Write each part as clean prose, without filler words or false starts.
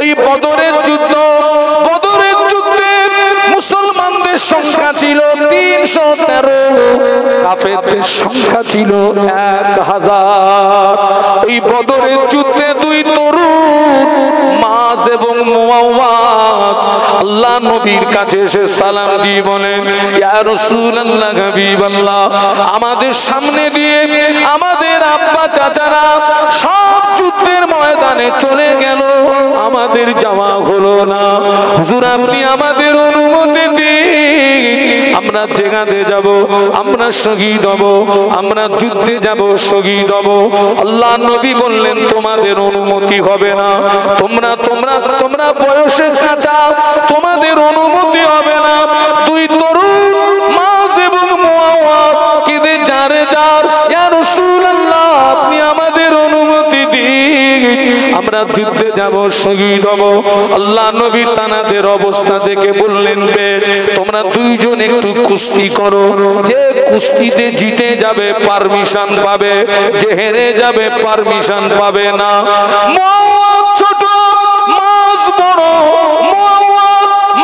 ওই বদরের যুদ্ধে মুসলমানদের সংখ্যা ছিল 313, কাফেরদের সংখ্যা ছিল 1000। ওই বদরের যুদ্ধে দুই তরুণ মাস এবং মুআওয়াজ আল্লাহ নবীর কাছে এসে সালাম দিয়ে বলেন, ইয়া রাসূলুল্লাহ, হাবিবাল্লাহ, আমাদের সামনে দিয়ে আমাদের আব্বা চাচারা সব যুদ্ধের ময়দানে চলে গেল, আমাদের যাওয়া হলো না। হুজুর, আপনি আমাদের অনুমতি দিন, আমরা জিহাদে যাব, আমরা শহীদ হব, আমরা যুদ্ধে যাব, শহীদ হব। আল্লাহ নবী বললেন, তোমাদের অনুমতি হবে না, তোমরা তোমরা তোমরা বয়সে কাঁচা, তোমাদের অনুমতি হবে না। দুই তরুণ মাস এবং মুআওয়াজ কেঁদে যারে যার, ইয়া রাসূলুল্লাহ, আপনি আমাদের অনুমতি দিন, আমরা যুদ্ধে যাব, শহীদ হব। আল্লাহ নবী তানাদের অবস্থা দেখে বললেন, বেশ, তোমরা দুইজন একটু কুস্তি করো, যে কুস্তিতে জিতে যাবে পারমিশন পাবে, যে হেরে যাবে পারমিশন পাবে না। ছোট মাছ বড়,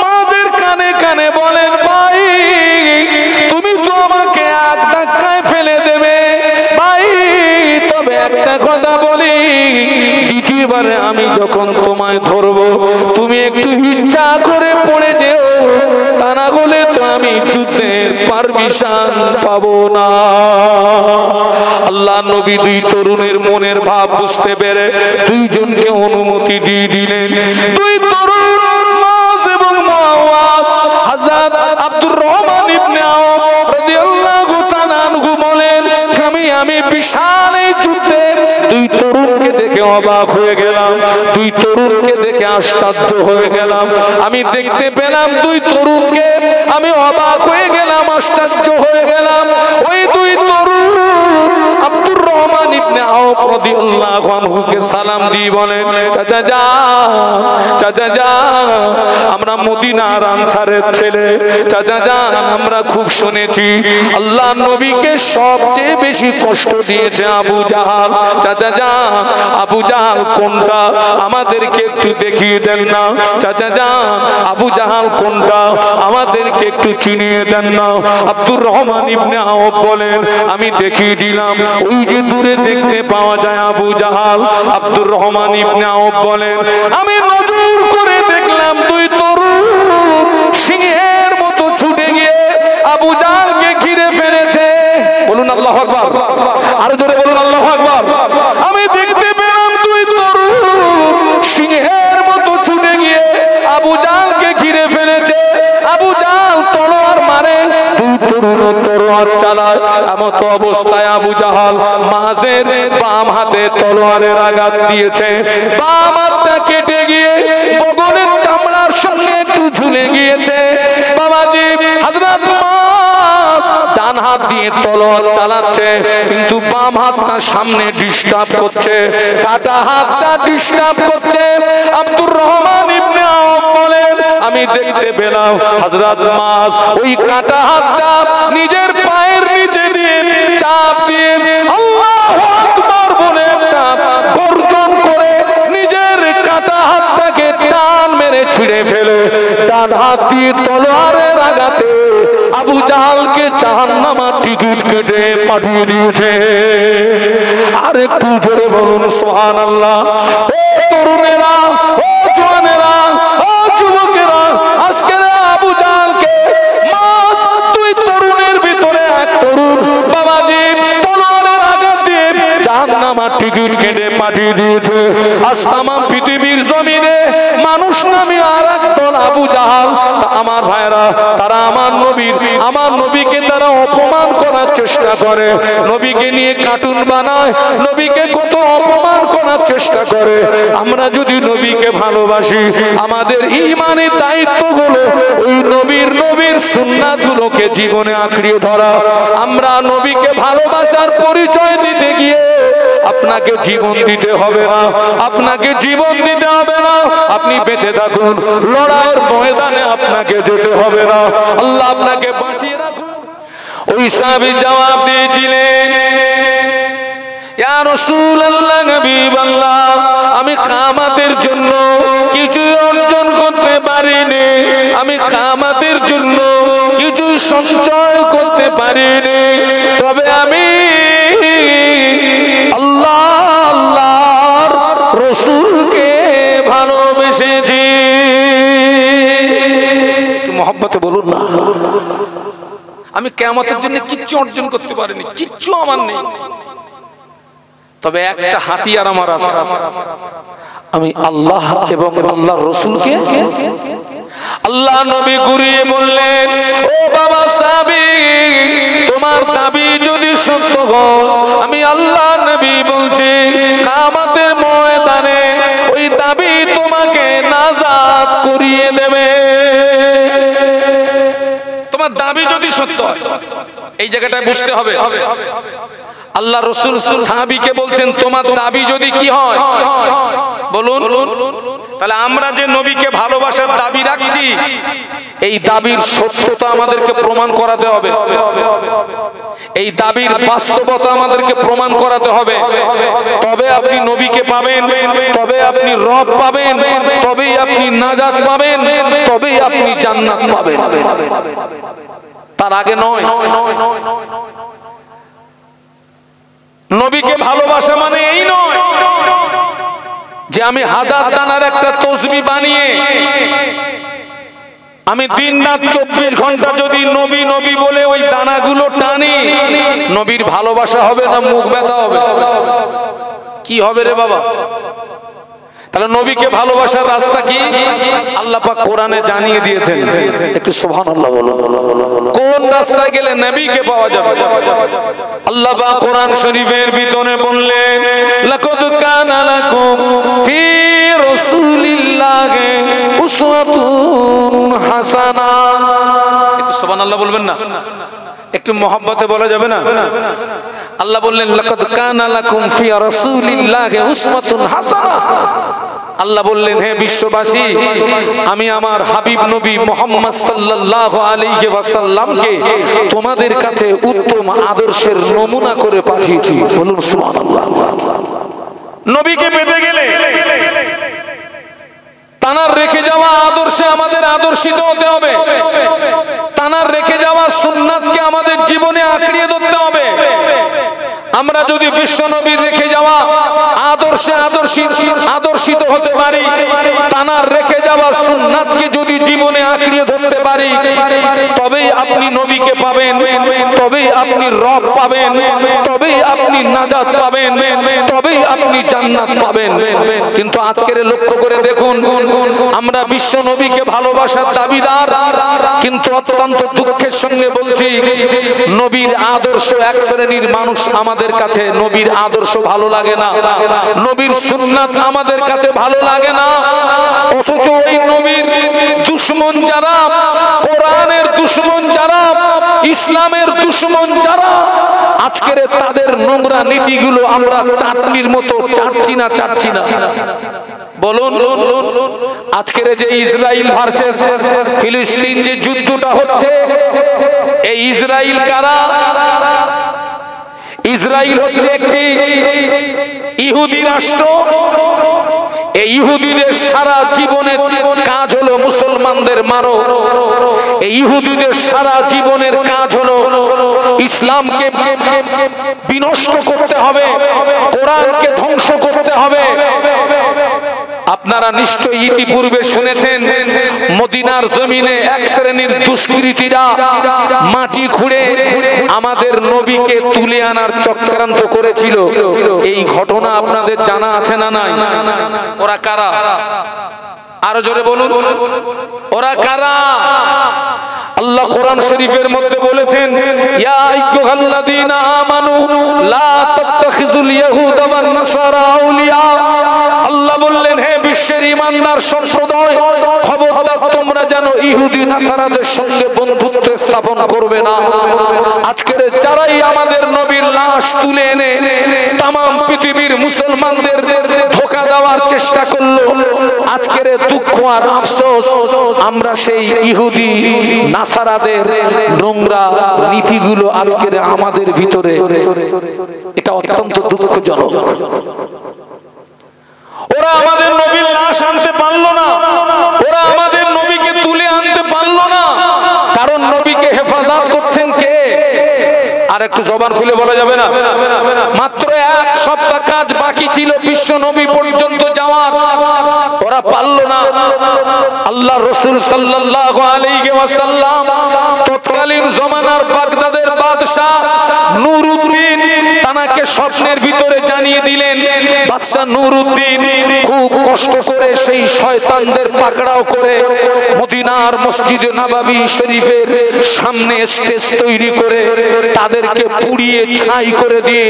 মাঝের কানে কানে বলেন, ভাই তুমি তো আমাকে এক ধাক্কায় ফেলে দেবে ভাই, তবে একটা কথা বলি, দ্বিতীয়বারে আমি যখন তোমায় ধরবো তুমি একটু ইচ্ছা করে পড়ে যেও, তা না হলে তো আমি যুদ্ধের পারমিশন পাবো না। আল্লাহ নবী দুই তরুণের মনের ভাব বুঝতে পেরে দুইজনকে অনুমতি দিয়ে দিলেন। দুই তরুণ মাস এবং মুআওয়াজ হযরত আব্দুর রহমান ইবনে আওফ রাদিয়াল্লাহু তাআলা আনহু বলেন, আমি বিশাল এই যুদ্ধে দুই তরুণকে দেখে অবাক হয়ে গেলাম, দুই তরুণকে দেখে আশ্চর্য হয়ে গেলাম। আমি দেখতে পেলাম দুই তরুণকে, আমি অবাক হয়ে গেলাম, আশ্চর্য হয়ে গেলাম। ওই দুই তরুণ আব্দুর রহমান ইবনে আওফ রাদিয়াল্লাহু আনহুকে সালাম দিয়ে বলেন, চাচা যান, চাচা যান, আমরা মদিনার আনসারের ছেলে, চাচা যান, আমরা খুব শুনেছি আল্লাহ নবীকে সবচেয়ে বেশি কষ্ট দিয়েছে আবু জাহাল। চাচা যান, আবু জাহাল কোনটা আমাদেরকে একটু দেখিয়ে দেন না, চাচা যান, আবু জাহাল কোনটা আমাদেরকে একটু চিনিয়ে দেন না। আব্দুর রহমান ইবনে আওফ বলেন, আমি দেখিয়ে দিলাম, ওই যে দূরে দেখতে পাওয়া যায় আবু জাহাল। আব্দুর রহমান ইবনে আওফ বলেন, আমি নজর করে দেখলাম দুই তরুণ সিংহের মতো ছুটে গিয়ে আবু জাহালকে ঘিরে ফেলেছে। বলুন আল্লাহু আকবার, আরো জোরে বলুন আল্লাহু আকবার। আমি দেখতে পেলাম দুই তরুণ সিংহের মতো ছুটে গিয়ে আবু জাহালকে ঘিরে ফেলেছে। আবু জাহাল তলোয়ার মারে, দুই তরুণ তলোয়ার চালায়। এমত অবস্থায় আবু জাহাল মাঝের বাম হাতে তলোয়ারের আঘাত দিয়েছে, বাম হাতটা কেটে গিয়ে বগলের চামড়ার সঙ্গে একটু ঝুলে গিয়েছে। বাবাজি, হযরত মাস ডান হাত দিয়ে তলোয়ার চালাচ্ছে, কিন্তু বাম হাতটা সামনে ডিস্টার্ব করছে, কাটা হাতটা ডিস্টার্ব করছে। আব্দুর রহমান ইবনে আওফ বলেন, আমি দেখতে পেলাম হযরত মাস ওই কাটা হাতটা নিজের পায়ের নিচে দিয়ে চাপ দিয়ে আল্লাহু আকবার বলে একটা গর্জন করে নিজের কাটা হাতটাকে টান মেরে ছিঁড়ে ফেলে ডান হাত দিয়ে তলোয়ারের আঘাতে আবু জাহালকে জাহান্নামের টিকিট কেটে পাঠিয়ে দিয়েছে। আর একটু জোরে বলুন সুবহানাল্লাহ। ও তরুণেরা, ও জওয়ানেরা, ও যুবকেরা, আজকে আবু জাহালকে মাস দুই তরুণের ভিতরে এক তরুণ বাবাজি তলোয়ারের আঘাত দিয়ে জাহান্নামের টিকিট কেটে পাঠিয়ে দিয়েছে। আজ তাম পৃথিবীর জমিনে মানুষ নামে আর এক দল আবু জাহাল, আমার ভাইরা, তারা আমার নবীকে তারা অপমান করার চেষ্টা করে, নবীকে নিয়ে কার্টুন বানায়, নবীকে কত অপমান করার চেষ্টা করে। আমরা যদি নবীকে ভালোবাসি, আমাদের ঈমানের দায়িত্বগুলো ওই নবীর সুন্নাতগুলোকে জীবনে আঁকড়িয়ে ধরা। আমরা নবীকে ভালোবাসার পরিচয় দিতে গিয়ে আপনাকে জীবন দিতে হবে না, আপনাকে জীবন দিতে হবে না, আপনি বেঁচে থাকুন, লড়াইয়ের ময়দানে আপনাকে যেতে হবে না, আল্লাহ আপনাকে বাঁচিয়ে রাখুন। ওই সাহাবী জবাব দিয়েছিলেন, ইয়া রাসূলুল্লাহ, হাবিবাল্লাহ, আমি কিয়ামতের জন্য কিছু কিয়ামতের জন্য কিছু সঞ্চয় করতে পারিনি, তবে আমি আল্লাহর রাসূলকে ভালোবেসেছি। মহব্বতে বলুন না, আমি কিয়ামতের জন্য কিচ্ছু অর্জন করতে পারিনি, কিচ্ছু আমার নেই, তবে একটা হাতিয়ার আমার আছে, আমি আল্লাহ এবং আল্লাহর রাসূলকে। আল্লাহ নবী ঘুরিয়ে বললেন, ও বাবা সাহাবী, তোমার দাবি যদি সত্য হয়, আমি আল্লাহ নবী বলছি কিয়ামতের ময়দানে ওই দাবি তোমাকে নাজাত করিয়ে দেবে। তোমার দাবি যদি সত্য হয়, এই জায়গাটায় বুঝতে হবে, আল্লাহ রাসূল সাহাবীকে বলছেন তোমার দাবি যদি কি হয় বলুন। তাহলে আমরা যে নবীকে ভালোবাসার দাবি রাখছি, এই দাবির সত্যতা আমাদেরকে প্রমাণ করাতে হবে, এই দাবির বাস্তবতা আমাদেরকে প্রমাণ করাতে হবে, তবে আপনি নবীকে পাবেন, তবে আপনি রব পাবেন, তবেই আপনি নাজাত পাবেন, তবেই আপনি জান্নাত পাবেন, তার আগে নয়। নবীকে ভালোবাসা মানে এই নয় যে আমি হাজার দানার একটা তসবিহ বানিয়ে আমি দিন রাত 24 ঘন্টা যদি নবী নবী বলে ওই দানাগুলো টানি, নবীর ভালোবাসা হবে না মুখ ব্যথা হবে? কি হবে রে বাবা? তাহলে নবীকে ভালোবাসার রাস্তা কি আল্লাহ পাক কোরআনে জানিয়ে দিয়েছেন, একটু সুবহানাল্লাহ বলুন। কোন রাস্তায় গেলে নবীকে পাওয়া যাবে? আল্লাহ পাক কোরআন শরীফের ভিতরে বললেন, লাকাদ কানা লাকুম ফি রাসূলিল্লাহি উসওয়াতুন হাসানা। একটু সুবহানাল্লাহ বলবেন না? একটু মহব্বতে বলা যাবে না? আল্লাহ বললেন লাকাদ কানা লাকুম ফি রাসূলিল্লাহি উসওয়াতুন হাসানা। আল্লাহ বললেন, হে বিশ্ববাসী, আমি আমার হাবিব নবী মুহাম্মদ সাল্লাল্লাহু আলাইহি ওয়াসাল্লামকে তোমাদের কাছে উত্তম আদর্শের নমুনা করে পাঠিয়েছি। বলুন সুবহানাল্লাহ। নবীকে পেতে গেলে তানার রেখে যাওয়া আদর্শে আমাদের আদর্শিত হতে হবে, তানার রেখে যাওয়া সুন্নাতকে আমাদের জীবনে আঁকড়িয়ে ধরতে হবে। আমরা যদি বিশ্ব নবীর রেখে যাওয়া আদর্শে আদর্শিত হতে পারি, তানার রেখে যাওয়া সুন্নাতকে যদি জীবনে আঁকড়িয়ে ধরতে পারি, তবেই আপনি নবীকে পাবেন, তবেই আপনি রব পাবেন, তবেই আপনি নাজাত পাবেন, তবেই আপনি জান্নাত পাবেন। কিন্তু আজকের লক্ষ্য করে দেখুন, আমরা বিশ্ব নবীকে ভালোবাসার দাবিদার, কিন্তু অত্যন্ত দুঃখের সঙ্গে বলছি নবীর আদর্শ এক শ্রেণীর মানুষ আমাদের কাছে নবীর আদর্শ ভালো লাগে না, নবীর সুন্নাত আমাদের কাছে ভালো লাগে না। অথচ ওই নবীর দুশমন যারা, কোরআনের দুশমন যারা, ইসলামের দুশমন যারা, আজকের তাদের নোংরা নীতিগুলো আমরা চাটনির মতো চাটছি না। বলুন, আজকের যে ইসরায়েল ভার্সেস ফিলিস্তিন যে যুদ্ধটা হচ্ছে, এই ইসরায়েল কারা? ইসরায়েল হচ্ছে একটি ইহুদি রাষ্ট্র। এই ইহুদিদের সারা জীবনের কাজ হলো মুসলমানদের মারো। এই ইহুদিদের সারা জীবনের কাজ হলো ইসলামকে বিনষ্ট করতে হবে, কোরআনকে ধ্বংস করতে হবে। আপনারা নিশ্চয়ই ইতিপূর্বে শুনেছেন, মদিনার জমিনে এক শ্রেণীর দুষ্কৃতীরা মাটি খুঁড়ে আমাদের নবীকে তুলে আনার চক্রান্ত করেছিল। এই ঘটনা আপনাদের জানা আছে না নাই? ওরা কারা? আরো জোরে বলুন, ওরা কারা? আল্লাহ কোরআন শরীফের মধ্যে বলেছেন, ইয়া আইয়ুহাল্লাযীনা আমানু লা তাত্তাখিযুল ইয়াহুদা ওয়ান নাসারা আউলিয়া। আল্লাহ বললেন, হে বিশ্বের ঈমানদার সম্প্রদায়, খবরদার তোমরা যেন ইহুদি নাসারাদের সঙ্গে বন্ধুত্ব স্থাপন করবে না। আজকের যারাই আমাদের নবীর লাশ তুলে এনে তাম পৃথিবীর মুসলমানদের ধোঁকা দেওয়ার চেষ্টা করলো, আজকের দুঃখ আর আফসোস, আমরা সেই ইহুদি নাসারাদের নোংরা নীতিগুলো আজকের আমাদের ভিতরে, এটা অত্যন্ত দুঃখজনক। ওরা আমাদের নবীর লাশ আনতে পারলো না, ওরা আমাদের নবীকে তুলে আনতে পারলো একটু জবান খুলে বলা যাবে না? মাত্র এক সপ্তাহ কাজ বাকি ছিল বিশ্ব নবী পর্যন্ত যাওয়ার, ওরা পারল না। আল্লাহ রাসূল সাল্লাল্লাহু আলাইহি ওয়াসাল্লাম তৎকালীন জমানার বাগদাদের বাদশা নুরউদ্দিন তানাকে স্বপ্নের ভিতরে জানিয়ে দিলেন। বাদশা নুরউদ্দিন খুব কষ্ট করে সেই শয়তানদের পাকড়াও করে মদিনার মসজিদে নববী শরীফের সামনে স্টেজ তৈরি করে তাদেরকে পুড়িয়ে ছাই করে দিয়ে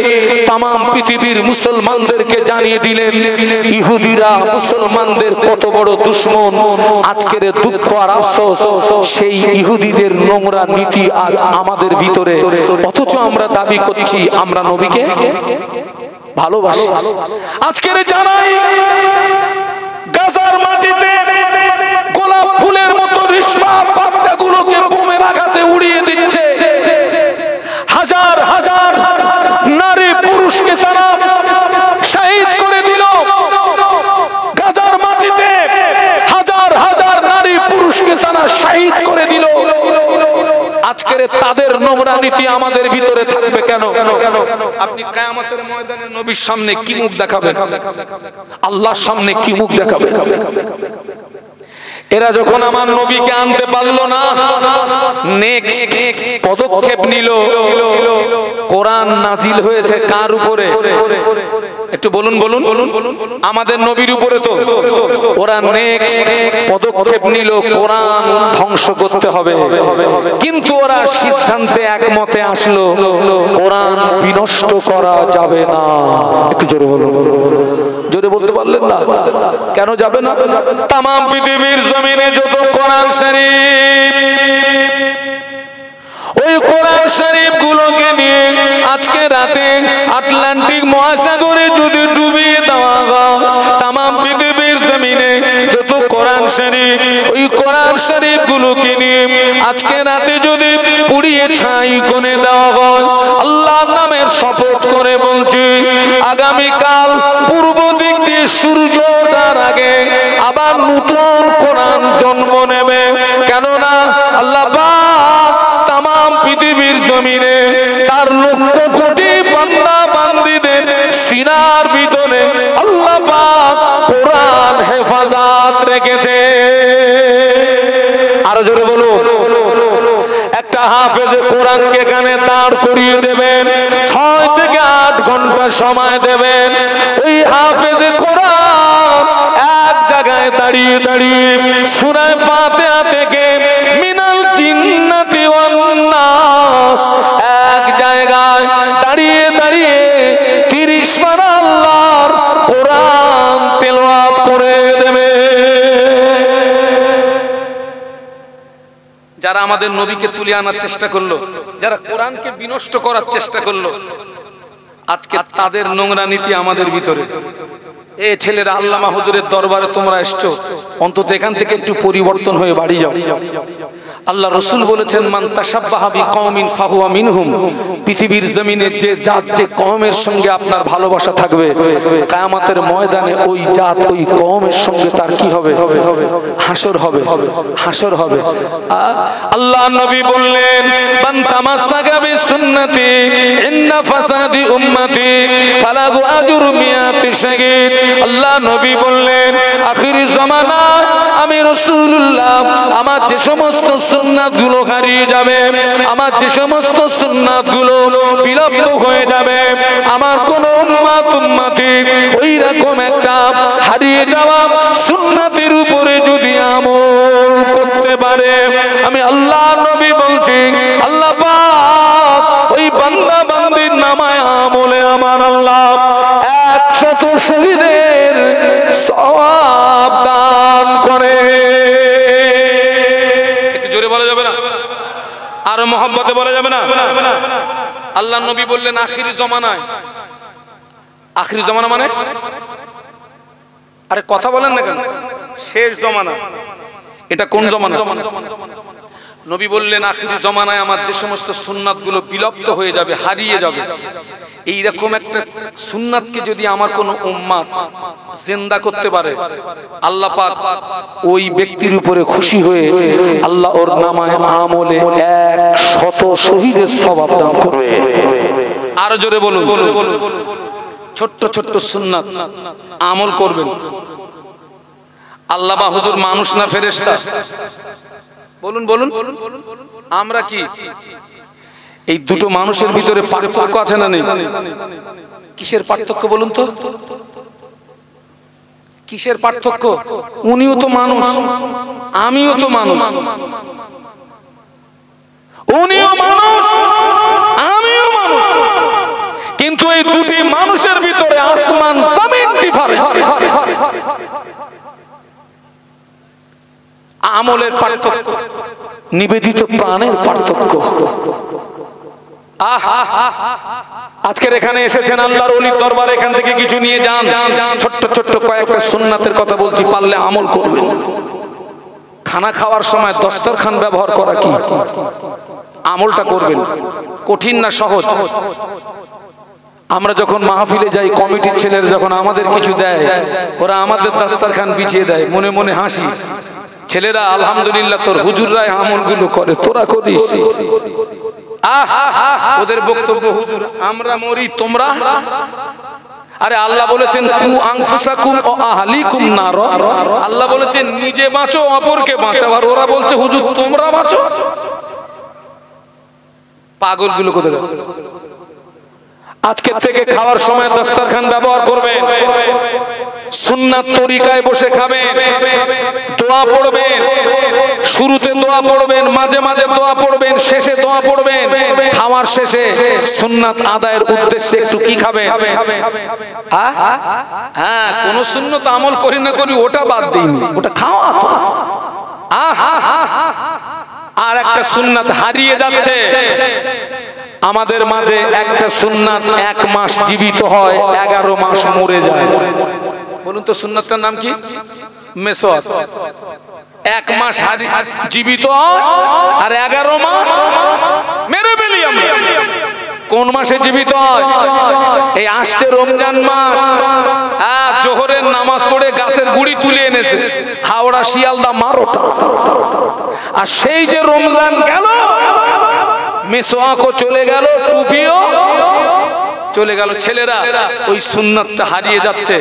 তাম পৃথিবীর মুসলমানদেরকে জানিয়ে দিলেন ইহুদিরা মুসলমানদের কত বড় দুশমন। আজকের দুঃখ আর আফসোস, সেই ইহুদিদের নোংরা নীতি আজ আমাদের ভিতরে, অথচ আমরা দাবি করছি আমরা নবীকে ভালোবাসি। আজকের জানাই গাজার মাটিতে গোলাপ ফুলের মতো রেশমা বাচ্চাগুলোকে বোমের আঘাতে উড়িয়ে দিচ্ছে। হাজার হাজার নারী পুরুষকে তারা শহীদ করে দিল। গাজার মাটিতে হাজার হাজার নারী পুরুষকে তারা শহীদ করে দিল। আজকের তাদের নোংরা নীতি আমাদের ভিতরে থাকবে কেন? আপনি কিয়ামতের ময়দানে নবীর সামনে কি মুখ দেখাবেন? আল্লাহর সামনে কি মুখ দেখাবেন? এরা যখন আমার নবীকে আনতে পারলো না, নেক্সট পদক্ষেপ নিল। কোরআন নাজিল হয়েছে কার উপরে? একটু বলুন বলুন। আমাদের নবীর উপরে তো। ওরা নেক্সট পদক্ষেপ নিল কোরআন ধ্বংস করতে হবে। কিন্তু ওরা সিদ্ধান্তে একমতে আসলো কোরআন বিনষ্ট করা যাবে না। একটু জোরে বলুন। জোরে বলতে পারলেন না? কেন যাবে না? তাম পৃথিবীর জমিনে যত কোরআন শরীফ, ওই কোরআন শরীফ গুলোকে নিয়ে আজকে রাতে আটলান্টিক মহাসাগরে যদি ডুবিয়ে দেওয়া হয়, তাম পৃথিবীর জমিনে যত কোরআন শরীফ, ওই কোরআন শরীফ গুলোকে নিয়ে আজকে রাতে যদি পুড়িয়ে ছাই করে দেওয়া হয়, আল্লাহর নামের শপথ করে বলছি আগামীকাল পূর্ব দিক দিয়ে সূর্য ওঠার আগে আবার নতুন কোরআন জন্ম নেবে। কেননা আল্লাহ পাক তাম পৃথিবীর জমিনে তার লক্ষ কোটি বান্দা বান্দীদের সিনার ভিতরে আল্লাহ পাক কোরআন হেফাজত রেখেছে। আরো জোরে বলুন। একটা হাফেজে কোরআনকে কানে দাঁড় করিয়ে দেবেন, 6 থেকে 8 ঘন্টা সময় দেবেন। ওই হাফেজে কোরআন এক জায়গায় দাঁড়িয়ে দাঁড়িয়ে সূরা ফাতিহা থেকে মিনাল জিন্নাতি ওয়ান নাস এক জায়গায় দাঁড়িয়ে দাঁড়িয়ে 30 পারা আল্লাহর কোরআন তেলাওয়াত করে দেবে। যারা আমাদের নবীকে তুলে আনার চেষ্টা করলো, যারা কোরআনকে বিনষ্ট করার চেষ্টা করলো, আজকে তাদের নোংরা নীতি আমাদের ভিতরে। এ ছেলেরা আল্লামা হুজুরের দরবারে তোমরা এসছো, অন্তত এখান থেকে একটু পরিবর্তন হয়ে বাড়ি যাও। আল্লাহ রাসূল বলেছেন মান তাশাব্বাহা বিকওমিন ফাহুয়া মিনহুম। পৃথিবীর জমিনে যে জাত যে কওমের সঙ্গে আপনার ভালোবাসা থাকবে, কিয়ামতের ময়দানে ওই জাত ওই কওমের সঙ্গে তার কি হবে? হাসর হবে, হাসর হবে। আল্লাহ নবী বললেন মান তামাসসাকা বিসুন্নতি ইন্না ফাসাদি উম্মতি ফালাহু আজরু মিয়াতি শাহীদ। আল্লাহ নবী বললেন আখির জামানা আমি রাসূলুল্লাহ আমার যে সমস্ত সুন্নাতগুলো হারিয়ে যাবে, আমার যে সমস্ত সুন্নাতগুলো বিলুপ্ত হয়ে যাবে, আমার কোন উম্মতি ওই রকম একটা হারিয়ে যাওয়া সুন্নাতের উপরে যদি আমল করতে পারে, আমি আল্লাহ নবী বলছি আল্লাহ পাক ওই বান্দা বান্দির নামায় আমলে আমার আল্লাহ 100 শহীদের সওয়াব দান করে। একটু জোরে বলা যাবে না? আর মহব্বতে বলা যাবে না? আল্লাহ নবী বললেন আখিরি জমানায়। আখিরি জমানা মানে? আরে কথা বলেন না কেন? শেষ জমানা। এটা কোন জমানা? নবী বললেন আখিরি জমানায় আমার যে সমস্ত সুন্নাতগুলো বিলুপ্ত হয়ে যাবে, হারিয়ে যাবে, এই রকম একটা সুন্নাতকে যদি আমার কোন উম্মত জিন্দা করতে পারে, আল্লাহ পাক ওই ব্যক্তির উপরে খুশি হয়ে আল্লাহ ওর নামায় আমলে 100 শহীদের সওয়াব দান করবে। আরো জোরে বলুন। ছোট্ট ছোট্ট সুন্নাত আমল করবেন। আল্লাহ বা হুজুর মানুষ না ফেরেশতা? বলুন বলুন। আমরা কি এই দুটো মানুষের ভিতরে পার্থক্য আছে না নেই? কিসের পার্থক্য বলুন তো? কিসের পার্থক্য? উনিও তো মানুষ, আমিও তো মানুষ। উনিও মানুষ, আমিও মানুষ, কিন্তু এই দুটি মানুষের ভিতরে আসমান জমিন ডিফারেন্স। আমলের পার্থক্য, নিবেদিত প্রাণের পার্থক্য। আজকের এখানে এসেছেন আল্লাহর ওলির দরবারে, এখান থেকে কিছু নিয়ে যান। ছোট্ট ছোট্ট কয়েকটা সুন্নাতের কথা বলছি, পারলে আমল করবেন। খানা খাওয়ার সময় দস্তরখান ব্যবহার করা কি? আমলটা করবেন। কঠিন না সহজ? আমরা যখন মাহফিলে যাই, কমিটির ছেলেরা যখন আমাদের কিছু দেয়, ওরা আমাদের দস্তরখান বিছিয়ে দেয়, মনে মনে হাসি। ছেলেরা আলহামদুলিল্লাহ তোর হুজুররাই আমলগুলো করে, তোরা করিস। ওদের বক্তব্য, হুজুর আমরা মরি তোমরা। আরে আল্লাহ বলেছেন কু আনফুসাকুম ও আহলিকুম নার। আল্লাহ বলেছেন নিজে বাঁচো, অপরকে বাঁচাও, আর ওরা বলছে হুজুর তোমরা বাঁচো। পাগলগুলো কোথায়? আজকে থেকে খাওয়ার সময় দস্তরখান ব্যবহার করবেন, সুন্নাত তরিকায় বসে খাবেন, দোয়া পড়বেন। শুরুতে দোয়া পড়বেন, মাঝে মাঝে দোয়া পড়বেন, শেষে দোয়া পড়বেন। খাওয়ার শেষে সুন্নাত আদায়ের উদ্দেশ্যে একটু কি খাবেন? হ্যাঁ, কোন সুন্নত আমল করি না করি ওটা বাদ দিইনি, ওটা খাওয়া তো। আর একটা সুন্নাত হারিয়ে যাচ্ছে আমাদের মাঝে। একটা সুন্নাত 1 মাস জীবিত হয়, 11 মাস মরে যায়। বলুন তো সুন্নাতটার নাম কি? মেসওয়াক। 1 মাস জীবিত হয় আর 11 মাস মেরে ফেলি আমরা। কোন মাসে জীবিত হয়? এই আসছে রমজান মাস। জোহরের নামাজ পড়ে গাছের গুড়ি তুলে এনেছে, হাওড়া শিয়ালদা মারোটা। আর সেই যে রমজান গেল, মেসওয়াকও চলে গেল, টুপিও চলে গেল। ছেলেরা ওই সুন্নাতটা হারিয়ে যাচ্ছে।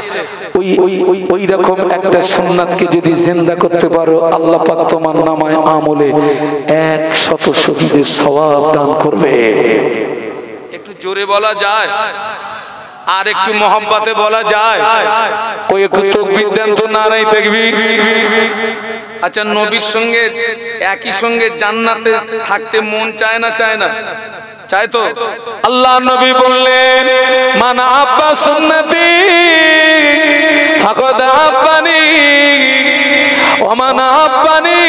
ওই রকম একটা সুন্নাতকে যদি জিন্দা করতে পারো, আল্লাহ পাক তোমার নামায় আমলে 100 শহীদের সওয়াব দান করবে। একটু জোরে বলা যায় আর একটু মহব্বতে বলা যায়? ওই একটু তাকবীর দেন তো, নারায়ে তাকবীর। আচ্ছা, নবীর সঙ্গে একই সঙ্গে জান্নাতে থাকতে মন চায় না? চায় না? চায় তো। আল্লাহ নবী বললেন মান আব্বা সুন্নতি ফাকাদ আব্বানি ওয়া মান আব্বানি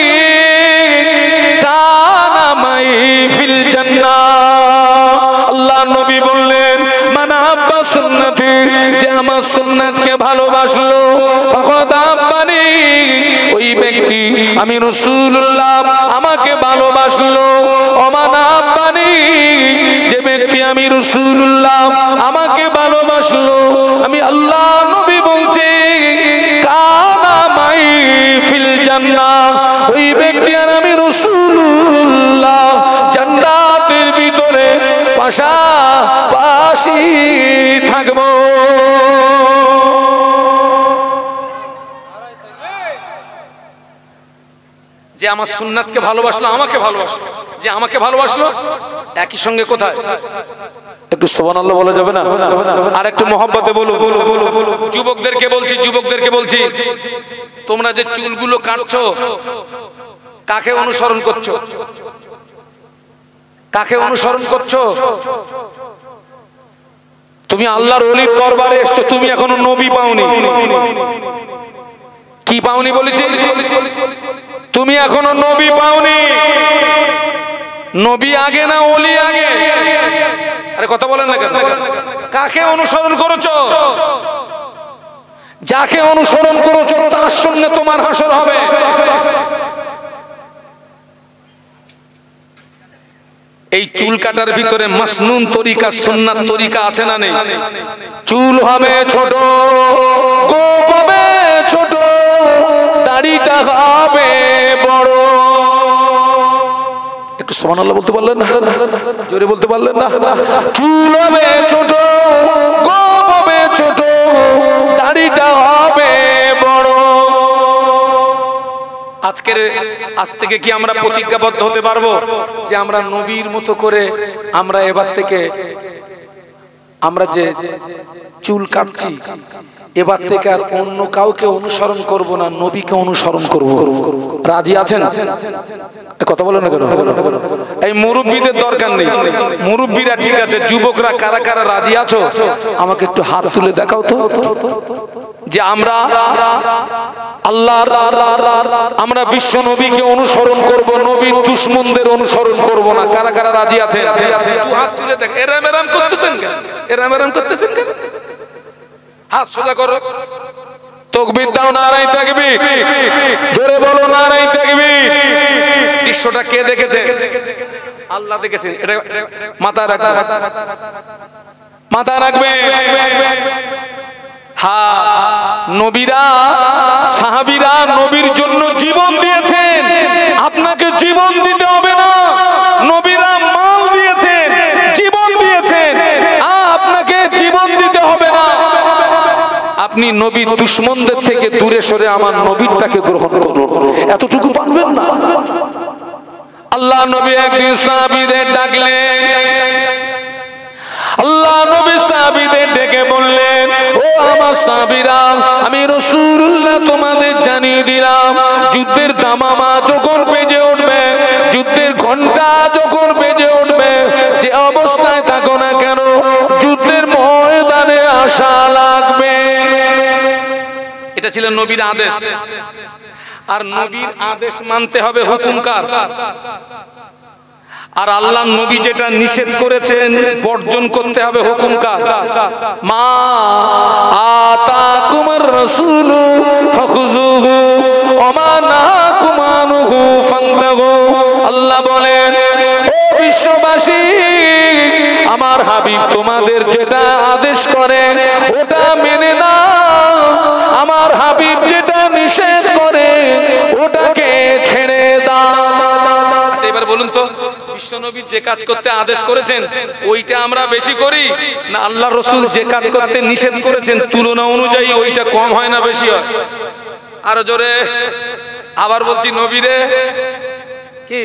কানা মাই ফিল জান্নাহ। আল্লাহ নবী বললেন মান আব্বা সুন্নতি, যে আমার সুন্নাতকে ভালোবাসলো, ফাকাদ আব্বানি, ওই ব্যক্তি আমি রাসূলুল্লাহ আমাকে ভালোবাসলো। ওয়া মান আব্বানি, যে ব্যক্তি আমি রাসূলুল্লাহ আমাকে ভালোবাসলো, আমি আল্লাহ নবী বলছি কানা মাই ফিল জান্নাহ, ওই ব্যক্তি আর আমি রাসূলুল্লাহ জান্নাতের ভিতরে পাশাপাশি থাকবো। যে আমার সুন্নাতকে ভালোবাসলো, আমাকে ভালোবাসলো, যে আমাকে ভালোবাসলো, একই সঙ্গে কোথায়? একটু সুবহানাল্লাহ বলা যাবে না? আর একটু মহব্বতে বলো। যুবকদেরকে বলছি, তোমরা যে চুলগুলো কাটছো, কাকে অনুসরণ করছো? কাকে অনুসরণ করছো? তুমি আল্লাহর ওলির দরবারে এসছো, তুমি এখনো নবী পাওনি। কি পাওনি বলেছি? তুমি এখনো নবী পাওনি। নবী আগে না ওলি আগে? আরে কথা বলেন না কেন? কাকে অনুসরণ করেছো? যাকে অনুসরণ করেছো তার সঙ্গে তোমার হাসর হবে। এই চুল কাটার ভিতরে মাসনুন তরিকা সুন্নাত তরিকা আছে না নেই? চুল হবে ছোট, গোপ হবে ছোট, দাড়িটা হবে বড়। একটু সুবহানাল্লাহ বলতে পারলেন না? জোরে বলতে পারলেন না? চুল হবে ছোট, গোপ হবে ছোট, দাড়িটা হবে বড়। আজ থেকে কি আমরা প্রতিজ্ঞাবদ্ধ হতে পারবো যে আমরা নবীর মতো করে আমরা এবার থেকে আমরা যে চুল কাটছি এবার থেকে আর অন্য কাউকে অনুসরণ করব না, নবীকে অনুসরণ করব? রাজি আছেন? কথা বলেন না কেন? এই মুরব্বীদের দরকার নেই, মুরব্বীরা ঠিক আছে, যুবকরা কারা কারা রাজি আছো আমাকে একটু হাত তুলে দেখাও তো, যে আমরা আল্লাহর আমরা বিশ্ব নবীকে অনুসরণ করব, নবীর দুশমনদের অনুসরণ করব না। কারা কারা রাজি আছেন? হাত তুলে দেখ। এরাম এরাম করতেছেন কেন? এরাম এরাম করতেছেন কেন? হাত সোজা করো। তাকবীর দাও, নারায়ে তাকবীর। জোরে বলো নারায়ে তাকবীর। দৃশ্যটা কে দেখেছে? আল্লাহ দেখেছেন। এটা মাথায় রাখবে, মাথায় রাখবে। নবীরা সাহাবীরা নবীর জন্য জীবন দিয়েছেন, আপনাকে জীবন দিতে হবে না। নবীরা মাল দিয়েছেন, জীবন দিয়েছেন, আপনাকে জীবন দিতে হবে না। আপনি নবীর দুশমনদের থেকে দূরে সরে আমার নবীরটাকে গ্রহণ করুন, এতটুকু পারবেন না? আল্লাহ নবী একদিন সাহাবীদের ডাকলেন, আল্লাহ নবী সাহাবীদের ডেকে বললেন, ও আমার সাহাবীরা, আমি রাসূলুল্লাহ তোমাদের জানিয়ে দিলাম, যুদ্ধের দামামা যখন বেজে উঠবে, যুদ্ধের ঘন্টা যখন বেজে উঠবে, যে অবস্থায় থাকো না কেন যুদ্ধের ময়দানে আসা লাগবে। এটা ছিল নবীর আদেশ। আর নবীর আদেশ মানতে হবে, হুকুমকার। আর আল্লাহ নবী যেটা নিষেধ করেছেন বর্জন করতে হবে, হুকুমকার। মা আতাকুমুর রাসূলু ফাখুযুহু ওয়া মা নাহাকুম আনহু ফান্তাহু। আল্লাহ বলেন, ও বিশ্ববাসী, আমার হাবিব তোমাদের যেটা আদেশ করেন ওটা মেনে নাও, আমার হাবিব যেটা নিষেধ করে ওটাকে ছেড়ে দাও। আচ্ছা এবার বলুন তো, বিশ্বনবী যে কাজ করতে আদেশ করেছেন ওইটা আমরা বেশি করি না আল্লাহ রাসূল যে কাজ করতে নিষেধ করেছেন তুলনা অনুযায়ী ওইটা কম হয় না বেশি হয়? আরো জোরে। আবার বলছি, নবীরে কি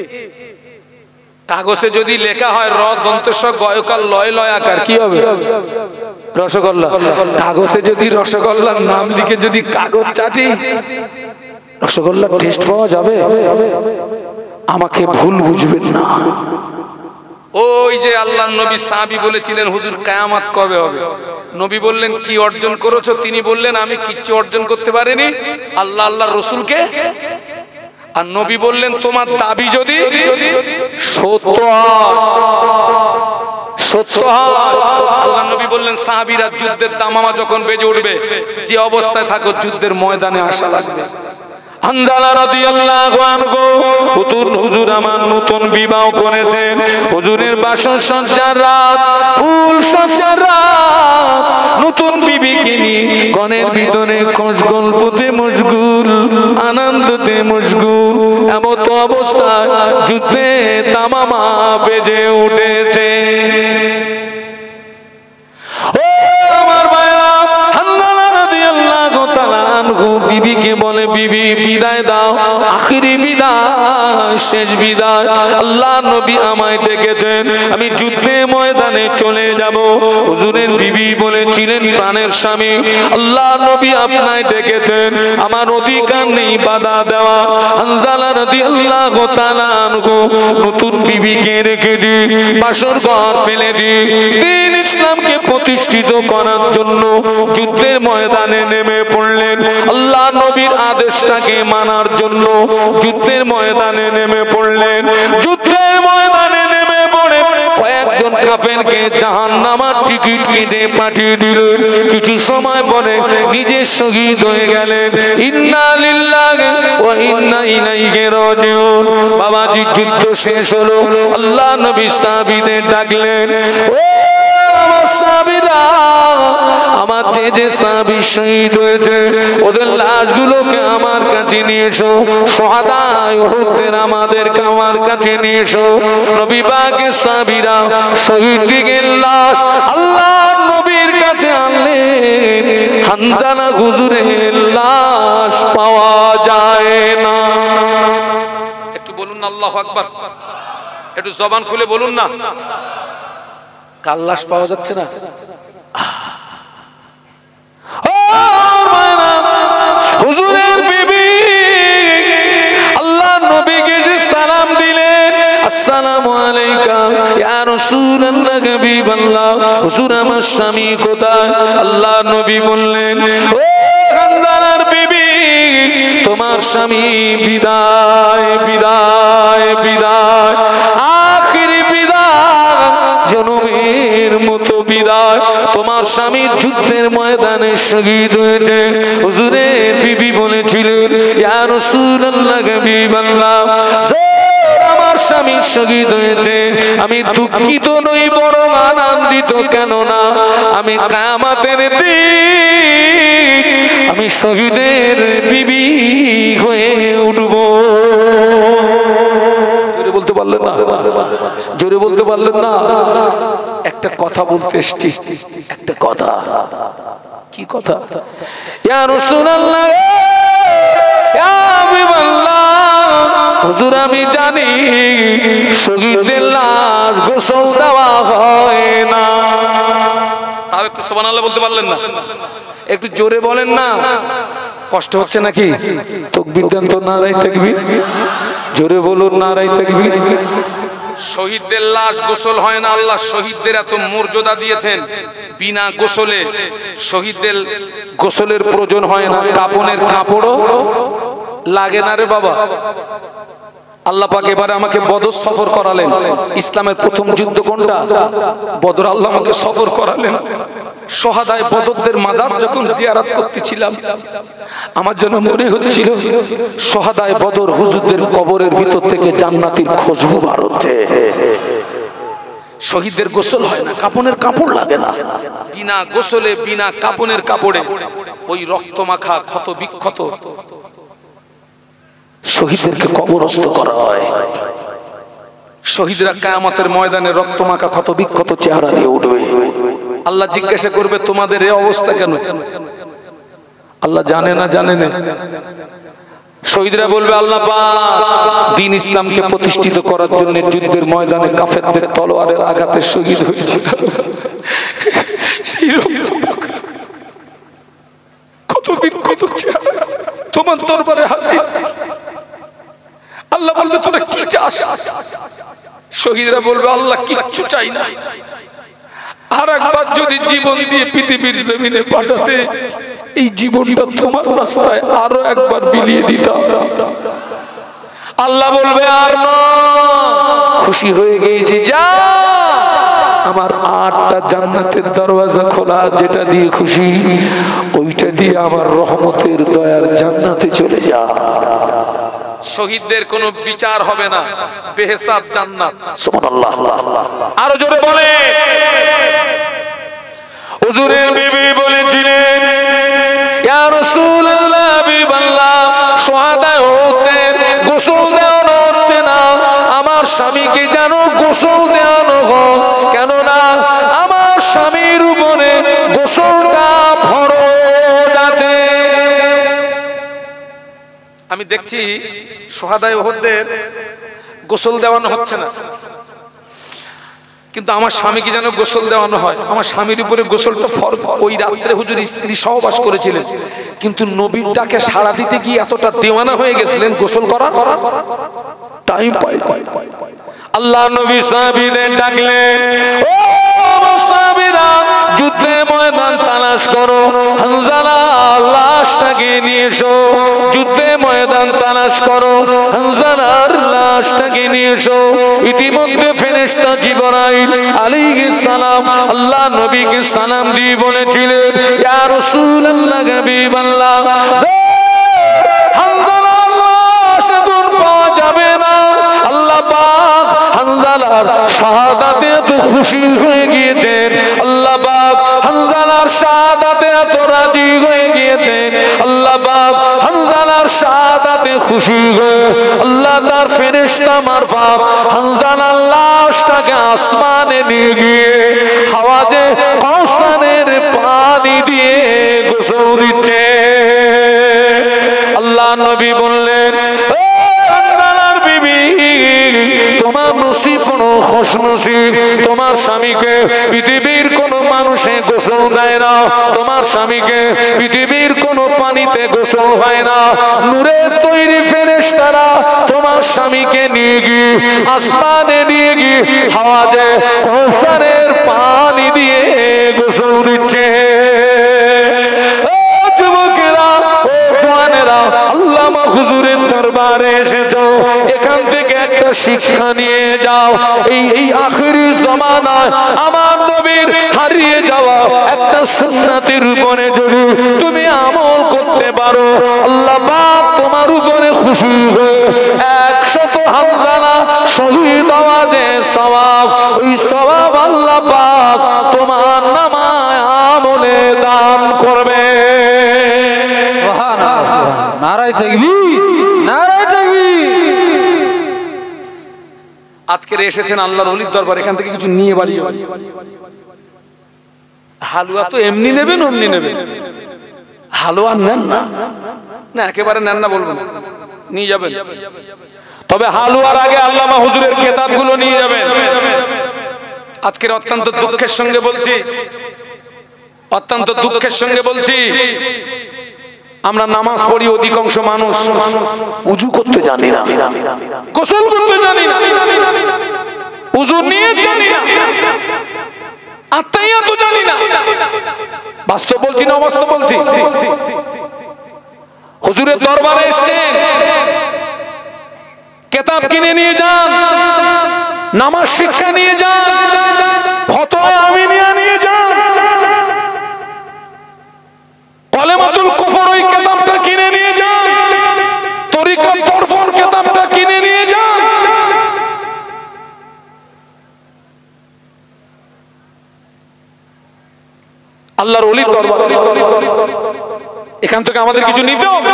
কাগজে যদি লেখা হয় র দন্তেশ গয়কাল লয় লয় আকার, কি হবে? রসগোল্লা। কাগজে যদি রসগোল্লার নাম লিখে যদি কাগজ চাটি, রসগোল্লার টেস্ট পাওয়া যাবে? আমাকে ভুল বুঝবেন না। ওই যে আল্লাহ নবী সাহাবী বলেছিলেন, হুজুর কিয়ামত কবে হবে? নবী বললেন, কি অর্জন করেছো? তিনি বললেন, আমি কিচ্ছু অর্জন করতে পারিনি, আল্লাহ আল্লাহর রাসূলকে। আর নবী বললেন, তোমার দাবি যদি সত্য হয়, সত্য হয়। আল্লাহ নবী বললেন, সাহাবীরা যুদ্ধের দামামা যখন বেজে উঠবে, যে অবস্থায় থাকো যুদ্ধের ময়দানে আসা লাগবে। হানজালা রাদিয়াল্লাহু আনহু, হুজুর আমার নতুন বিবাহ করেছেন, হুজুরের বাসর সজ্জার রাত, ফুল সজ্জার রাত, নতুন বিবিকে নিয়ে গণের ভিতরে খোঁজ গল্পতে মশগুল, আনন্দতে মশগুল। এমন তো অবস্থায় যুদ্ধে দামামা বেজে উঠেছে। বিবিকে বলে, বিবি বিদায় দাও, আখিরি বিদায়, শেষ বিদায়। আল্লাহ নবী আমায় ডেকেছেন, আমি যুদ্ধে ময়দানে চলে যাব। হুজুরের বিবি বলেছিলেন, প্রাণের স্বামী, আল্লাহ নবী আপনায় ডেকেছেন, আমার অধিকার নেই বাধা দেওয়া। হানজালা রাদিয়াল্লাহু তাআলা আনহু নতুন বিবিকে রেখে দি, বাসর ঘর ফেলে দি, দ্বীন ইসলামকে প্রতিষ্ঠিত করার জন্য যুদ্ধের ময়দানে নেমে পড়লেন। আল্লাহ নবীর আদেশটাকে মানার জন্য যুদ্ধের ময়দানে নেমে পড়লেন। যুদ্ধের ময়দানে নেমে পড়ে কয়েকজন কাফেরকে জাহান্নামের টিকিট কেটে পাঠিয়ে দিলেন। কিছু সময় পরে নিজে শহীদ হয়ে গেলেন। ইন্না লিল্লাহি ওয়া ইন্না ইলাইহি রাজিউন। বাবাজি যুদ্ধ শেষ হলো, আল্লাহ নবী সাহাবীদের ডাকলেন, ও আমার সাহাবীরা, আমার যে সাহাবী শহীদ হয়েছে ওদের লাশগুলোকে আমার কাছে নিয়ে এসো। শুহাদা উহুদের আমাদেরকে আমার কাছে নিয়ে এসো। নবী পাকের সাহাবীরা শহীদদের লাশ আল্লাহর নবীর কাছে আনলেন। হানজালা হুজুরের লাশ পাওয়া যায় না। একটু বলুন না আল্লাহু আকবার, একটু জবান খুলে বলুন না। কার লাশ পাওয়া যাচ্ছে না? হুজুরের বিবি আল্লাহ নবীকে যে সালাম দিলেন, আসসালামু আলাইকা ইয়া রাসূলুল্লাহ, হাবিবাল্লাহ, হুজুর আমার স্বামী কোথায়? আল্লাহ নবী বললেন, ও খানদানার বিবি, তোমার স্বামী বিদায় বিদায় বিদায়, আখিরি বিদায়, জনমের মতো বিদায়। তোমার স্বামী যুদ্ধের ময়দানে শহীদ হয়েছে। হুজুরের বিবি বলেছিলেন, ইয়া রাসূলুল্লাহ, হাবিবাল্লাহ, আমার স্বামী শহীদ হয়েছে, আমি দুঃখিত নই বরং আনন্দিত। কেননা আমি কিয়ামতের দিন আমি শহীদের বিবি হয়ে উঠব। জোরে বলতে পারলেন না? জোরে বলতে পারলেন না? একটা কথা বলতে এসেছি, একটা কথা। কি কথা? ইয়া রাসূলুল্লাহ, ইয়া হাবিবাল্লাহ, হুজুর আমি জানি শহীদের লাশ গোসল দেওয়া হয় না। তাও একটু সুবহানাল্লাহ বলতে পারলেন না? একটু জোরে বলেন না, কষ্ট হচ্ছে নাকি? তাকবীর দেন তো, নারায়ে তাকবীর। জোরে বলুন, নারায়ে তাকবীর। শহীদদের লাশ গোসল হয় না। আল্লাহ শহীদদের এত মর্যাদা দিয়েছেন, বিনা গোসলে শহীদদের গোসলের প্রয়োজন হয় না। কাপনের কাপড়ও লাগে না রে বাবা। আল্লাহ পাক এবারে আমাকে বদর সফর করালেন। ইসলামের প্রথম যুদ্ধ কোনটা? বদর। আল্লাহ আমাকে সফর করালেন। শহাদায়ে বদরদের মাজার যখন জিয়ারত করতেছিলাম, আমার জন্য মনে হচ্ছিল শহাদায়ে বদর হুজুরদের কবরের ভিতর থেকে জান্নাতের খুশবু বার হচ্ছে। শহীদদের গোসল হয় না, কাপনের কাপড় লাগে না। বিনা গোসলে, বিনা কাপনের কাপড়ে ওই রক্ত মাখা ক্ষত বিক্ষত শহীদদেরকে কবরস্থ করা হয়। শহীদরা কিয়ামতের ময়দানে রক্ত মাখা ক্ষত বিক্ষত চেহারা দিয়ে উঠবে। আল্লাহ জিজ্ঞাসা করবে, তোমাদের এই অবস্থা কেন? আল্লাহ জানে না, জানে না। শহীদরা বলবে, আল্লাহ পাক দ্বীন ইসলামকে প্রতিষ্ঠিত করার জন্য যুদ্ধের ময়দানে কাফেরদের তলোয়ারের আঘাতে শহীদ হয়েছিল। সেই ক্ষত বিক্ষত চেহারা তোমার দরবারে হাজির। আল্লাহ বলবে, তোরা কি চাস? শহীদরা বলবে, আল্লাহ কিচ্ছু চাই না, আর একবার যদি জীবন দিয়ে পৃথিবীর জমিনে পাঠাতে, এই জীবনটা তোমার রাস্তায় আরো একবার বিলিয়ে দিতাম। আল্লাহ বলবে, আর না, খুশি হয়ে গিয়েছে, যা, আমার 8টা জান্নাতের দরওয়াজা খোলা, যেটা দিয়ে খুশি ওইটা দিয়ে আমার রহমতের দয়ার জান্নাতে চলে যা। শহীদদের কোনো বিচার হবে না, বেহেসাব জান্নাত। সুবহানাল্লাহ। আরো জোরে বলে। হুজুরের বিবি বলেছিলেন, ইয়া রাসূলুল্লাহ, হাবিবাল্লাহ, শুহাদায়ে উহুদের গোসল দেওয়ানো হচ্ছে না, আমার স্বামীকে যেন গোসল দেওয়ানো হোক, কেননা আমার স্বামীর উপরে গোসলটা ফরজ আছে। আমি দেখছি শুহাদায়ে উহুদের গোসল দেওয়ানো হচ্ছে না, কিন্তু আমার স্বামীকে যেন গোসল দেওয়ানো হয়। আমার স্বামীর উপরে গোসলটা ফরজ। ওই রাত্রে হুজুর স্ত্রী সহবাস করেছিলেন, কিন্তু নবীর ডাকে সাড়া দিতে গিয়ে এতটা দেওয়ানা হয়ে গেছিলেন, গোসল করার টাইম পাই। আল্লাহ নবী সাহাবীদের ডাকলেন, ও সাহাবী যুবকেরা যুদ্ধে ময়দান তালাশ করো, হানজালা লাশটাকে নিয়ে এসো। যুদ্ধে ময়দান তালাশ করো, হানজালার লাশটাকে নিয়ে এসো। ইতিমধ্যে ফেরেশতা জিবরাইল আলাইহিস সালাম আল্লাহ নবীকে সালাম দিয়ে বলেছিলেন, ইয়া রাসূলুল্লাহ হাবিবাল্লাহ, হানজালার লাশ এখন পাওয়া যাবে না। আল্লাহ পাক হানজালার শাহাদাতে এত খুশি হয়ে গিয়েছেন, আল্লাহ পাক হানজালার শাহাদাতে এত রাজি হয়ে গিয়েছেন, আল্লাহ পাক হানজালার শাহাদাতে খুশি হয়ে আল্লাহ তার ফেরেশতা মারফত হানজালার লাশটাকে আসমানে নিয়ে গিয়ে হাওয়াজে কাউসারের পানি দিয়ে গোসল দিচ্ছে। আল্লাহ নবী বললেন, তোমার নসিব খুশনসিব, তোমার স্বামীকে পৃথিবীর কোন মানুষে গোসল দেয় না, তোমার স্বামীকে পৃথিবীর কোন পানিতে গোসল হয় না। নূরের তৈরি ফেরেশতারা তোমার স্বামীকে নিয়ে গিয়ে আসমানে নিয়ে গিয়ে হাওয়াজে কাউসারের পানি দিয়ে গোসল দিচ্ছে। আল্লামা হুজুরের দরবারে এসেছো, এখান থেকে একটা শিক্ষা নিয়ে যাও। এই আখিরি জামানায় আমার নবীর হারিয়ে যাওয়া একটা সুন্নাতের উপরে যদি তুমি আমল করতে পারো, আল্লাহ পাক তোমার উপরে খুশি হয়ে 100 হানজালা শহীদ হওয়া যে সওয়াব, ওই সওয়াব আল্লাহ পাক তোমার নামায় আমলে দান করবে। নারায়ে তাকবীর, নারায়ে তাকবীর। আজকে এসেছেন আল্লাহর ওলির দরবার, এখান থেকে কিছু নিয়ে বাড়ি হালুয়া তো এমনি নেবেন অমনি নেবেন, হালুয়া নেন না, না একেবারে নেন না বলবেন, নিয়ে যাবেন। তবে হালুয়ার আগে আল্লামা হুজুরের কিতাবগুলো নিয়ে যাবেন। আজকের অত্যন্ত দুঃখের সঙ্গে বলছি, অত্যন্ত দুঃখের সঙ্গে বলছি, আমরা নামাজ পড়ি, অধিকাংশ মানুষ উজু করতে জানি না, গোসল করতে জানি না, উজু নিয়ে জানি না, আত্মাইয়া তো জানি না। বাস্তব বলছি না অবাস্তব বলছি? হুজুরের দরবারে এসেছেন, কিতাব কিনে নিয়ে যান, নামাজ শিক্ষা নিয়ে যান, ফতোয়া আমিনিয়া নিয়ে যান, কলেমাতুল কুফর ওই কিতাবটা কিনে নিয়ে যান, তরিকাত তরফর কিতাবটা কিনে নিয়ে যান। আল্লাহর ওলির দরবার, এখান থেকে আমাদের কিছু নিতে হবে।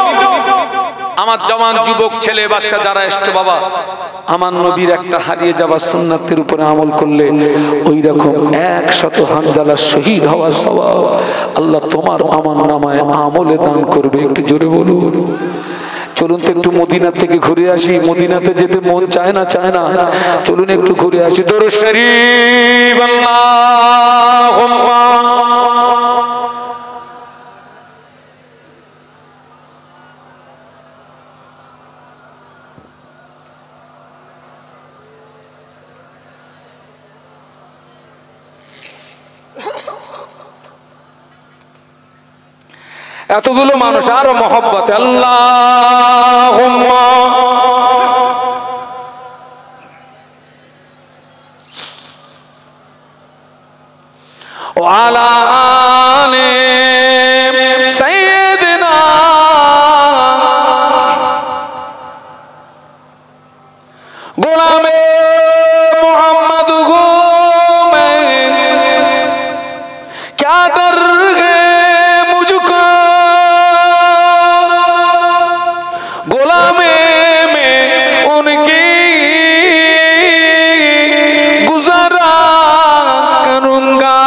আমার জওয়ান যুবক ছেলে বাচ্চা যারা এসছে, বাবা আমার নবীর একটা হারিয়ে যাওয়া সুন্নাতের উপরে আমল করলে ওই রকম 100 হানজালা শহীদ হওয়ার সওয়াব আল্লাহ তোমার আমার নামায় আমলে দান করবে। একটু জোরে বলুন। চলুন তো একটু মদিনা থেকে ঘুরে আসি, মদিনাতে যেতে মন চায় না, চায় না, চলুন একটু ঘুরে আসি। দরুদ শরীফ আল্লাহুম্মা এতগুলো মানুষ আরো মহব্বতে আল্লাহুম্মা ওয়া আলা আলি সাইয়্যিদিনা গোলামে মুহাম্মদ গো মে क्या डर है मुझको गुलामे में उनकी गुजारा करूंगा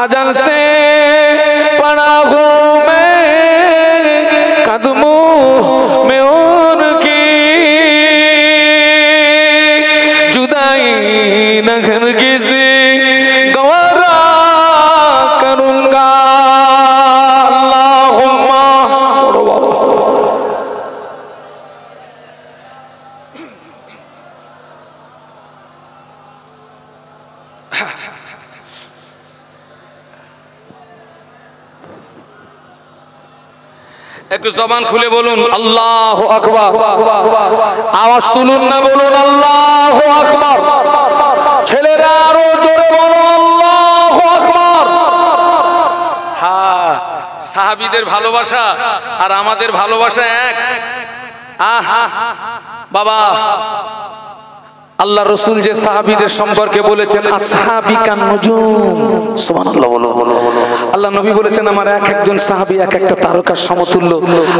अजल से पड़ा हूँ मैं कदमों में उनकी একটু জবান খুলে বলুন আল্লাহু আকবার। আওয়াজ তুলুন না, বলুন আল্লাহু আকবার। ছেলেরা আরো জোরে বলো আল্লাহু আকবার। হ্যাঁ, সাহাবীদের ভালোবাসা আর আমাদের ভালোবাসা এক। আহা বাবা, আল্লাহ রসুল যে সাহাবীদের সম্পর্কে বলেছেন আসহাবিকান নুজুম, সুবহানাল্লাহ বলো। আল্লাহ নবী বলেছেন আমার এক একজন সাহাবী এক একটা তারকার সমতুল্য।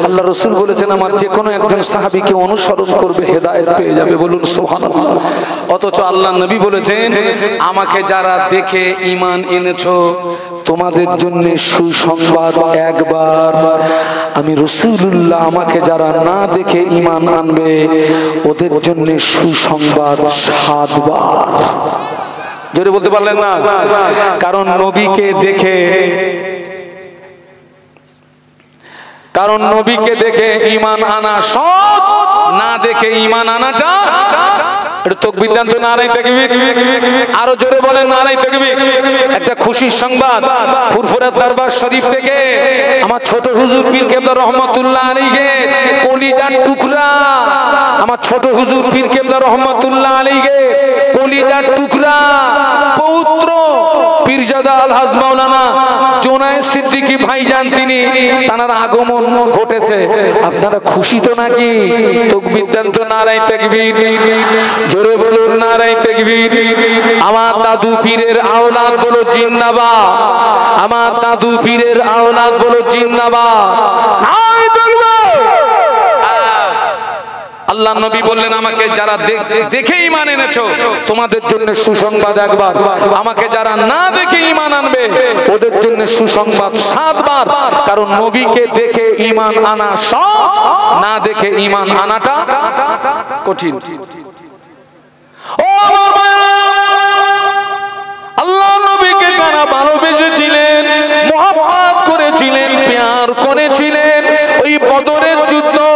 আল্লাহ রসুল বলেছেন আমার যে কোনো একজন সাহাবীকে অনুসরণ করবে হেদায়েত পেয়ে যাবে, বলুন সুবহানাল্লাহ। অথচ আল্লাহ নবী বলেছেন আমাকে যারা দেখে ঈমান এনেছো তোমাদের জন্য সুসংবাদ একবার, আমি রাসূলুল্লাহ আমাকে যারা না দেখে ঈমান আনবে ওদের জন্য সুসংবাদ 7 বার। জোরে বলতে পারলেন না? কারণ নবীকে দেখে ঈমান আনা সহজ, না দেখে ঈমান আনাটা তাকবীর দেন তো, নারায়ে তাকবীর। আরো জোরে বলেন নারায়ে তাকবীর। একটা খুশির সংবাদ ফুরফুরা দরবার শরীফ থেকে আমার ছোট হুজুর পীর কেবলা রহমাতুল্লাহ আলাইহি কলিজার টুকরা, আমার ছোট হুজুর পীর কেবলা রহমাতুল্লাহ আলাইহি কলিজার টুকরা পৌত্র পীরজাদা আলহাজ মাওলানা জোনায়েদ সিদ্দিকী ভাইজান তানার আগমন ঘটেছে। আপনারা খুশি তো নাকি? তাকবীর দেন তো, নারায়ে তাকবীর। জোরে বলুন নারায়ে তাকবীর। আমার দাদু পীরের আওলাদ বলো জিন্দাবাদ, আমার দাদু পীরের আওলাদ বলো জিন্দাবাদ, নারায়ে তাকবীর। আল্লাহ নবী বললেন আমাকে যারা দেখে ঈমান এনেছো তোমাদের জন্য সুসংবাদ একবার, আমাকে যারা না দেখে ঈমান আনবে ওদের জন্য সুসংবাদ 7 বার। কারণ নবীকে দেখে ঈমান আনা সহজ, না দেখে ঈমান আনাটা কঠিন। ও আমার ভাইরা, আল্লাহ নবীকে কারা ভালোবেসেছিলেন, মুহাব্বত করেছিলেন, প্যার করেছিলেন। ওই বদরের যুদ্ধে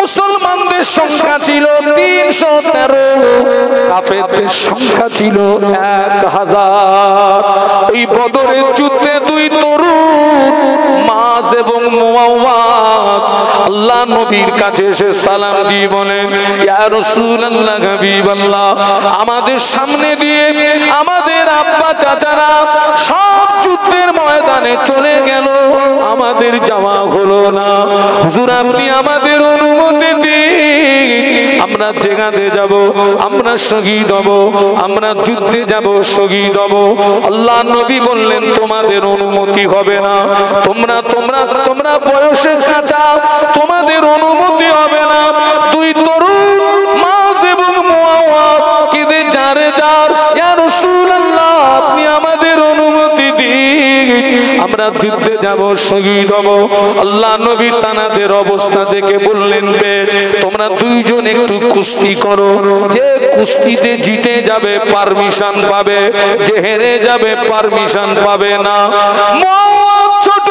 মুসলমানদের সংখ্যা ছিল 313, কাফেরদের সংখ্যা ছিল 1000। ওই বদরের যুদ্ধে 2 তরুণ মাস এবং মুআওয়াজ আল্লাহ নবীর কাছে এসে সালাম দিয়ে বলেন ইয়া রাসূলুল্লাহ হাবিবাল্লাহ, আমাদের সামনে দিয়ে আমাদের আব্বা চাচারা সব যুদ্ধের ময়দানে চলে গেল, আমাদের যাওয়া হলো না। হুজুর আপনি আমাদের অনুমতি দিন, আমরা জিহাদে যাব, আমরা শহীদ হব, আমরা যুদ্ধে যাব, শহীদ হব। আল্লাহ নবী বললেন তোমাদের অনুমতি হবে না, তোমরা বয়সে কাঁচা, তোমাদের অনুমতি হবে না। 2 তরুণ মাস এবং মুআওয়াজ কেঁদে যারে যার ইয়া রাসূলুল্লাহ আপনি আমাদের অনুমতি দিন, আমরা যুদ্ধে যাব, শহীদ হব। আল্লাহ নবী তানাদের অবস্থা দেখে বললেন বেশ, তোমরা 2 জন একটু কুস্তি করো, যে কুস্তিতে জিতে যাবে পারমিশন পাবে, যে হেরে যাবে পারমিশন পাবে না। মুআওয়াজ ছোট,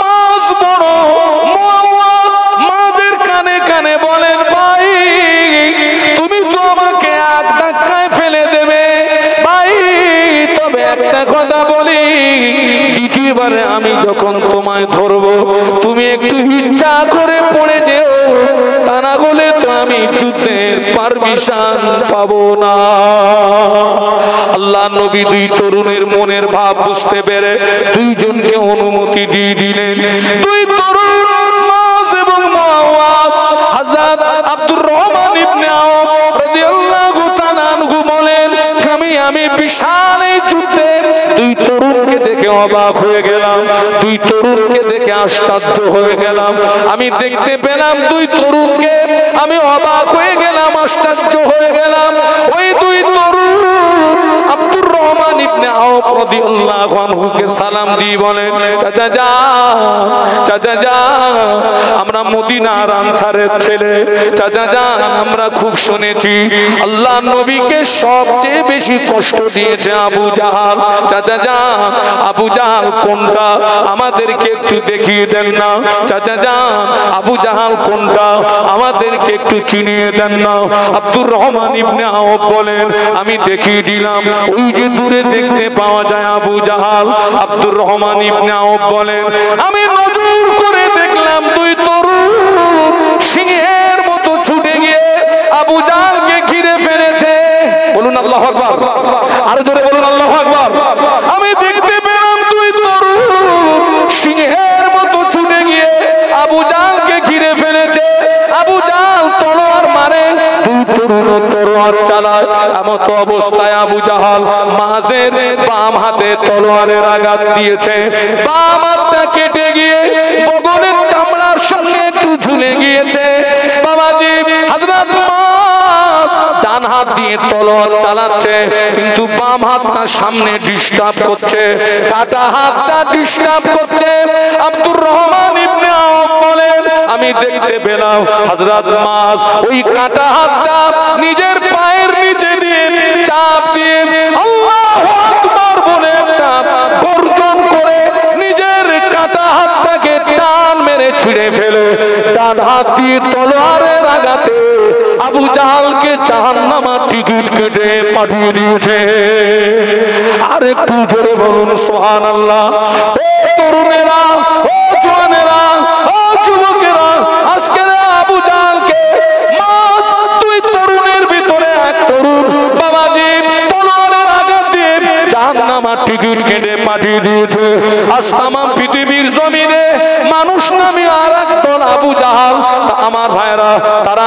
মাস বড়। মুআওয়াজ মাঝের কানে কানে বলেন ভাই তুমি তো আমাকে এক ধাক্কায় ফেলে দেবে ভাই, তবে একটা কথা বলি, দ্বিতীয়বারে আমি যখন তোমায় ধরবো তুমি একটু ইচ্ছা করে পড়ে যেও, তা না হলে তো আমি যুদ্ধের পারমিশন পাবো না। আল্লাহ নবী 2 তরুণের মনের ভাব বুঝতে পেরে 2 জনকে অনুমতি দিয়ে দিলেন। 2 তরুণ মাস এবং মুআওয়াজ হযরত আব্দুর রহমান ইবনে আওফ রাদিয়াল্লাহু তাআলা আনহু বলেন আমি বিশাল এই যুদ্ধে 2 তরুণকে দেখে অবাক হয়ে গেলাম, 2 তরুণকে দেখে আশ্চর্য হয়ে গেলাম। আমি দেখতে পেলাম 2 তরুণকে, আমি অবাক হয়ে গেলাম, আশ্চর্য হয়ে গেলাম। ওই 2 তরুণ আব্দুর রহমান ইবনে আওফ রাদিয়াল্লাহু আনহুকে সালাম দিয়ে বলেন চাচা যান আমরা মদিনার আনসারের ছেলে, চাচা যান আমরা খুব শুনেছি আল্লাহ নবীকে সবচেয়ে বেশি কষ্ট দিয়েছে আবু জাহাল। চাচা যান আবু জাহাল কোনটা আমাদেরকে একটু দেখিয়ে দেন না, চাচা যান আবু জাহাল কোনটা আমাদেরকে একটু চিনিয়ে দেন না। আব্দুর রহমান ইবনে আওফ বলেন আমি দেখিয়ে দিলাম, ওই যে দূরে দেখতে পাওয়া যায় আবু জাহাল। আব্দুর রহমান ইবনে আওফ বলেন আমি নজর তরুণ তলোয়ার চালায়। এমত অবস্থায় আবু জাহাল মাঝের বাম হাতে তলোয়ারের আঘাত দিয়েছে। বাম হাতটা কেটে গিয়ে বগলের চামড়ার সঙ্গে একটু ঝুলে গিয়েছে। বাবাজি হযরত মাস ডান হাত দিয়ে তলোয়ার চালাচ্ছে, কিন্তু বাম হাতটা সামনে ডিস্টার্ব করছে, কাটা হাতটা ডিস্টার্ব করছে। আব্দুর রহমান ইবনে আওফ বলেন, আমি দেখতে পেলাম হযরত মাস ওই কাটা হাতটা নিজের পায়ের নিচে দিয়ে চাপ দিয়ে আল্লাহু আকবার বলে গর্জন করে নিজের কাটা হাতটাকে টান মেরে ছিঁড়ে ফেলে ডান হাত দিয়ে তলোয়ারের আঘাতে আবু জাহালকে জাহান্নামের টিকিট কেটে পাঠিয়ে দিয়েছে। আর একটু জোরে বলুন সুবহানাল্লাহ। ও তরুণেরা, ও জওয়ানেরা, ও যুবকেরা, আজকে আবু জাহালকে মাস তুই তরুণের ভিতরে এক তরুণ বাবাজি তলোয়ারের আঘাত দিয়ে জাহান্নামের টিকিট কেটে পাঠিয়ে দিয়েছে। আজ তাম পৃথিবীর জমিনে মানুষ নামে আর এক দল আবু জাহাল, আমার ভাইরা, তারা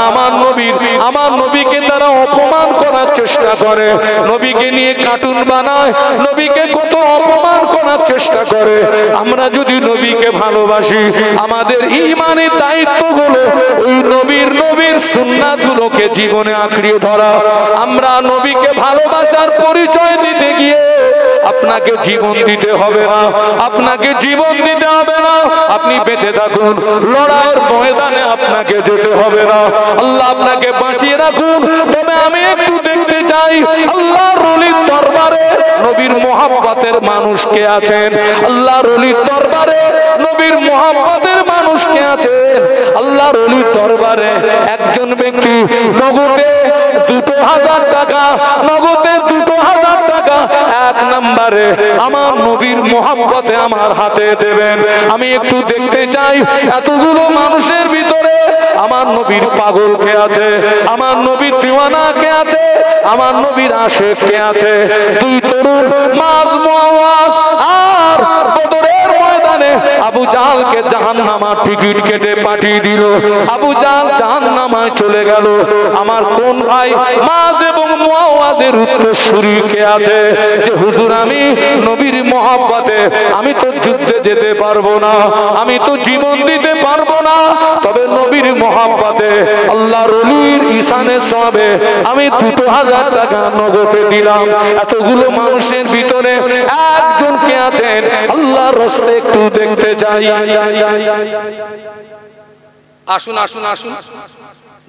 আমার নবীকে তারা অপমান করার চেষ্টা করে, নবীকে নিয়ে কার্টুন বানায়, নবীকে কত অপমান করার চেষ্টা করে। আমরা যদি নবীকে ভালোবাসি, আমাদের ঈমানের দায়িত্বগুলো ওই নবীর সুন্নাতগুলোকে জীবনে আঁকড়িয়ে ধরা। আমরা নবীকে ভালোবাসার পরিচয় দিতে গিয়ে আপনাকে জীবন দিতে হবে না, আপনাকে জীবন দিতে হবে না। আপনি বেঁচে থাকুন, লড়াইয়ের ময়দানে আপনাকে যেতে হবে না। আল্লাহ আপনাকে বাঁচিয়ে রাখুন। তবে আমি একটু দেখতে চাই আল্লাহর ওলির দরবারে নবীর মুহাব্বতের মানুষ কে আছেন? আল্লাহর ওলির দরবারে নবীর মুহাব্বতের মানুষ কে আছেন? আল্লাহর ওলির দরবারে একজন ব্যক্তি নগদে 2000 টাকা, নগদে 2000 টাকা এক নম্বরে আমার নবীর মুহাব্বতে আমার হাতে দেবেন। আমি একটু দেখতে চাই এতগুলো মানুষের ভিতরে আমার নবীর পাগল কে আছে, আমার নবীর দিওয়ানা কে আছে, আমার নবীর আশিক কে আছে? দুই তরুণ মাস মুআওয়াজ আর বদরের ময়দানে আবু জাহালকে জাহান্নামের টিকিট কেটে পাঠিয়ে দিল। আবু জাহাল জাহান্নামে চলে গেল। আমার কোন ভাই মাস এবং মুআওয়াজের উত্তরসূরি কে আছে যে হুজুর আমি নবীর মহব্বতে আমি তো যুদ্ধে যেতে পারবো না, আমি তো জীবন দিতে পারবো না, তবে নবীর মহব্বতে আল্লাহর ওলির ঈশানে সবে আমি 2000 টাকা নগদে দিলাম। এতগুলো মানুষের ভিতরে একজন কে আছেন আল্লাহর রাস্তায় একটু দেখতে চাই। আসুন আসুন আসুন,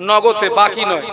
নগদে বাকি নয়।